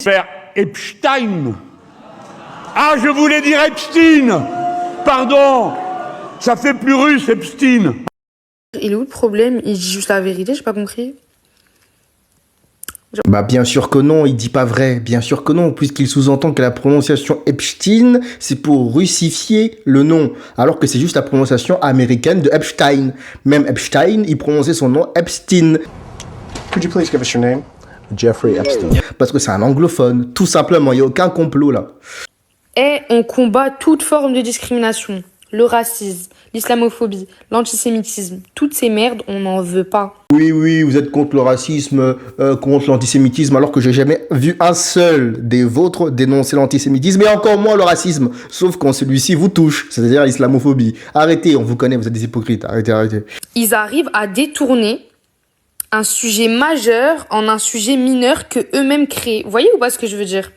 Faire Epstein. Ah, je voulais dire Epstein. Pardon. Ça fait plus russe, Epstein. Il est où le problème? Il dit juste la vérité, j'ai pas compris. Bah bien sûr que non, il dit pas vrai, bien sûr que non, puisqu'il sous-entend que la prononciation Epstein, c'est pour russifier le nom, alors que c'est juste la prononciation américaine de Epstein. Même Epstein, il prononçait son nom Epstein. Could you please give us your name? Jeffrey Epstein. Parce que c'est un anglophone, tout simplement, il n'y a aucun complot là. Et on combat toute forme de discrimination. Le racisme, l'islamophobie, l'antisémitisme, toutes ces merdes, on n'en veut pas. Oui, vous êtes contre le racisme, contre l'antisémitisme, alors que j'ai jamais vu un seul des vôtres dénoncer l'antisémitisme, et encore moins le racisme, sauf quand celui-ci vous touche, c'est-à-dire l'islamophobie. Arrêtez, on vous connaît, vous êtes des hypocrites, arrêtez. Ils arrivent à détourner un sujet majeur en un sujet mineur que eux-mêmes créent. Vous voyez ou pas ce que je veux dire?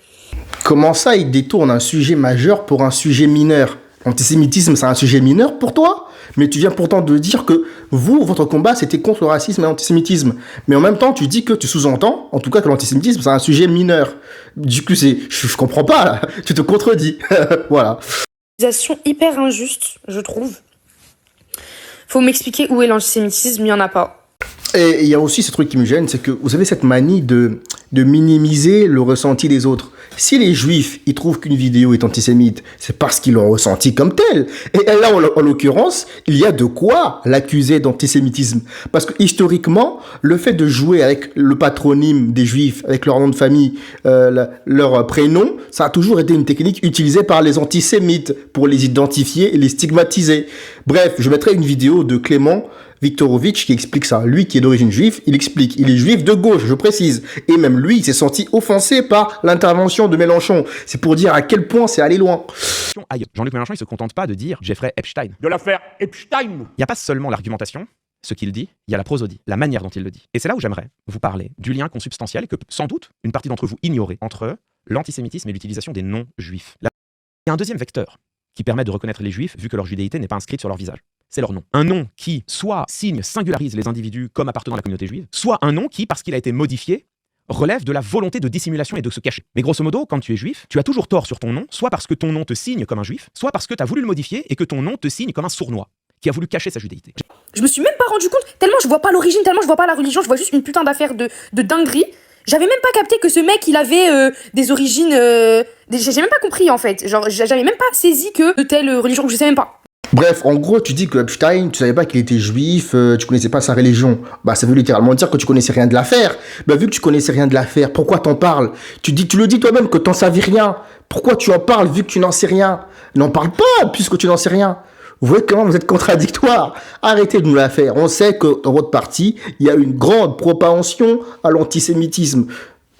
Comment ça, ils détournent un sujet majeur pour un sujet mineur? L'antisémitisme, c'est un sujet mineur pour toi? Mais tu viens pourtant de dire que vous, votre combat, c'était contre le racisme et l'antisémitisme. Mais en même temps, tu dis que tu sous-entends, en tout cas, que l'antisémitisme, c'est un sujet mineur. Du coup, je comprends pas, là. Tu te contredis. Voilà. Accusation hyper injuste, je trouve. Faut m'expliquer où est l'antisémitisme, il y en a pas. Et il y a aussi ce truc qui me gêne, c'est que vous avez cette manie de minimiser le ressenti des autres. Si les juifs, ils trouvent qu'une vidéo est antisémite, c'est parce qu'ils l'ont ressenti comme tel. Et là, en l'occurrence, il y a de quoi l'accuser d'antisémitisme. Parce que historiquement, le fait de jouer avec le patronyme des juifs, avec leur nom de famille, leur prénom, ça a toujours été une technique utilisée par les antisémites pour les identifier et les stigmatiser. Bref, je mettrai une vidéo de Clément Viktorovitch qui explique ça. Lui qui est d'origine juive, il explique. Il est juif de gauche, je précise. Et même lui, il s'est senti offensé par l'intervention de Mélenchon. C'est pour dire à quel point c'est allé loin. Jean-Luc Mélenchon, il se contente pas de dire Jeffrey Epstein. De l'affaire Epstein. Il n'y a pas seulement l'argumentation, ce qu'il dit, il y a la prosodie, la manière dont il le dit. Et c'est là où j'aimerais vous parler du lien consubstantiel que sans doute une partie d'entre vous ignorez entre l'antisémitisme et l'utilisation des noms juifs. Il y a un deuxième vecteur qui permet de reconnaître les juifs vu que leur judéité n'est pas inscrite sur leur visage. C'est leur nom. Un nom qui, soit singularise les individus comme appartenant à la communauté juive, soit un nom qui, parce qu'il a été modifié, relève de la volonté de dissimulation et de se cacher. Mais grosso modo, quand tu es juif, tu as toujours tort sur ton nom, soit parce que ton nom te signe comme un juif, soit parce que tu as voulu le modifier et que ton nom te signe comme un sournois, qui a voulu cacher sa judéité. Je me suis même pas rendu compte, tellement je vois pas l'origine, tellement je vois pas la religion, je vois juste une putain d'affaire de dinguerie. J'avais même pas capté que ce mec, il avait des origines... J'ai même pas compris, en fait. Genre, j'avais même pas saisi que de telle religion, je sais même pas. Bref, en gros, tu dis que Epstein, tu savais pas qu'il était juif, tu connaissais pas sa religion. Bah, ça veut littéralement dire que tu connaissais rien de l'affaire. Bah, vu que tu connaissais rien de l'affaire, pourquoi t'en parles? Tu le dis toi-même que t'en savais rien. Pourquoi tu en parles vu que tu n'en sais rien? N'en parle pas, puisque tu n'en sais rien. Vous voyez comment vous êtes contradictoire. Arrêtez de nous la faire. On sait que dans votre parti, il y a une grande propension à l'antisémitisme,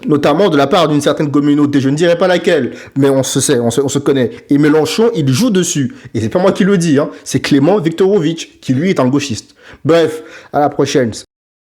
notamment de la part d'une certaine communauté, je ne dirais pas laquelle, mais on se sait, on se connaît. Et Mélenchon, il joue dessus. Et c'est pas moi qui le dis, hein, c'est Clément Viktorovitch, qui lui est un gauchiste. Bref, à la prochaine.